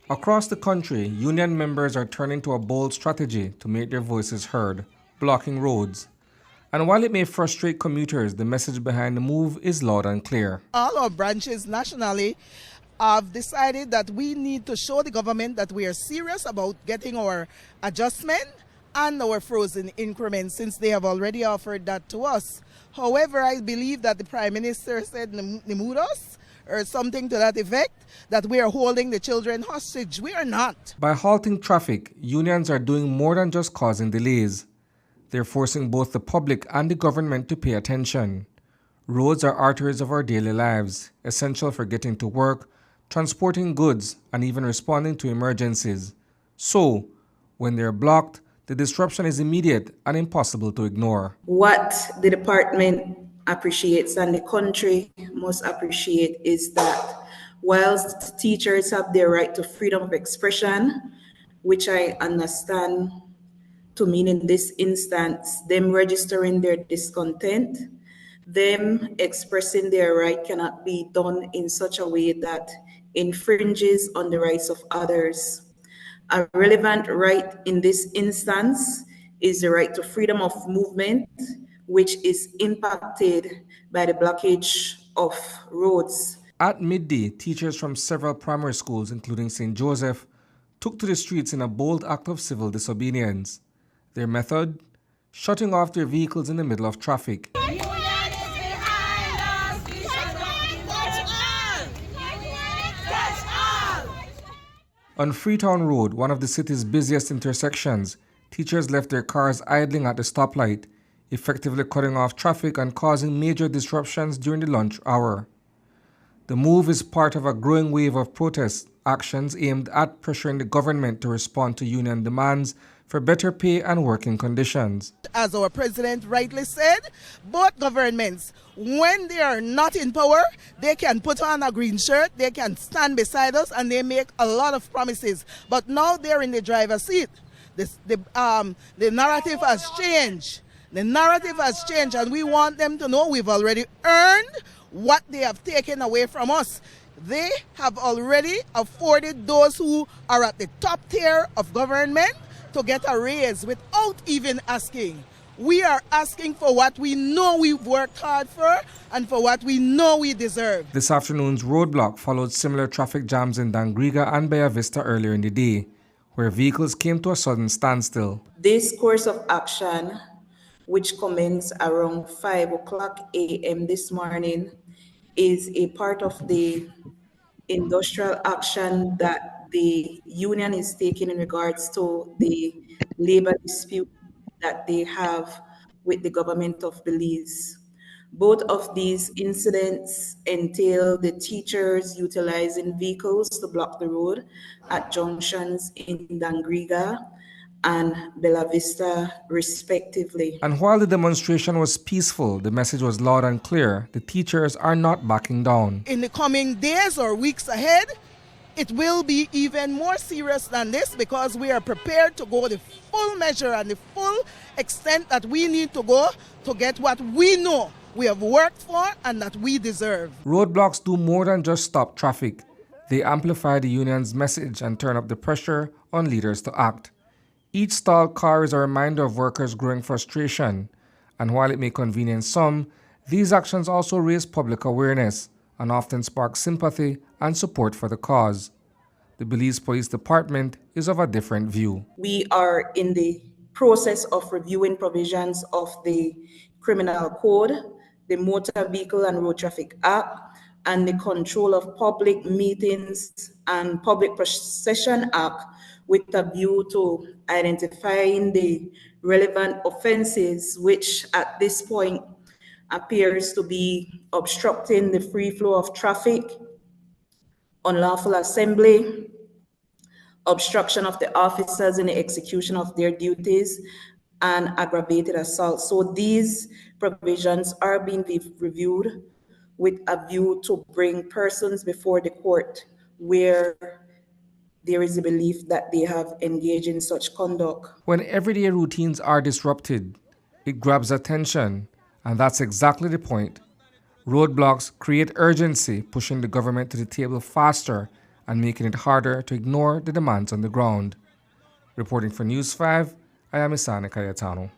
Across the country, union members are turning to a bold strategy to make their voices heard, blocking roads. And while it may frustrate commuters, the message behind the move is loud and clear. All our branches nationally have decided that we need to show the government that we are serious about getting our adjustment and our frozen increments, since they have already offered that to us. However, I believe that the Prime Minister said Nimudos or something to that effect, that we are holding the children hostage. We are not. By halting traffic, unions are doing more than just causing delays. They're forcing both the public and the government to pay attention. Roads are arteries of our daily lives, essential for getting to work, transporting goods, and even responding to emergencies. So, when they're blocked, the disruption is immediate and impossible to ignore. What the department appreciates and the country must appreciate is that whilst teachers have their right to freedom of expression, which I understand to mean in this instance, them registering their discontent, them expressing their right cannot be done in such a way that infringes on the rights of others. A relevant right in this instance is the right to freedom of movement, which is impacted by the blockage of roads. At midday, teachers from several primary schools, including St. Joseph, took to the streets in a bold act of civil disobedience. Their method? Shutting off their vehicles in the middle of traffic. On Freetown Road, one of the city's busiest intersections, teachers left their cars idling at the stoplight, effectively cutting off traffic and causing major disruptions during the lunch hour. The move is part of a growing wave of protest actions aimed at pressuring the government to respond to union demands for better pay and working conditions. As our president rightly said, both governments, when they are not in power, they can put on a green shirt, they can stand beside us, and they make a lot of promises. But now they're in the driver's seat. The narrative has changed. The narrative has changed, and we want them to know we've already earned what they have taken away from us. They have already afforded those who are at the top tier of government to get a raise without even asking. We are asking for what we know we've worked hard for and for what we know we deserve. This afternoon's roadblock followed similar traffic jams in Dangriga and Bella Vista earlier in the day, where vehicles came to a sudden standstill. This course of action, which commenced around 5 o'clock a.m. this morning, is a part of the industrial action that the union is taking in regards to the labor dispute that they have with the government of Belize. Both of these incidents entail the teachers utilizing vehicles to block the road at junctions in Dangriga and Bella Vista, respectively. And while the demonstration was peaceful, the message was loud and clear. The teachers are not backing down. In the coming days or weeks ahead, it will be even more serious than this, because we are prepared to go the full measure and the full extent that we need to go to get what we know we have worked for and that we deserve. Roadblocks do more than just stop traffic. They amplify the union's message and turn up the pressure on leaders to act. Each stalled car is a reminder of workers' growing frustration. And while it may convenience some, these actions also raise public awareness and often spark sympathy and support for the cause. The Belize Police Department is of a different view. We are in the process of reviewing provisions of the Criminal Code, the Motor Vehicle and Road Traffic Act, and the Control of Public Meetings and Public Procession Act, with a view to identifying the relevant offenses, which at this point appears to be obstructing the free flow of traffic, unlawful assembly, obstruction of the officers in the execution of their duties, and aggravated assault. So these provisions are being reviewed with a view to bring persons before the court where there is a belief that they have engaged in such conduct. When everyday routines are disrupted, it grabs attention, and that's exactly the point. Roadblocks create urgency, pushing the government to the table faster and making it harder to ignore the demands on the ground. Reporting for News 5, I am Isani Cayetano.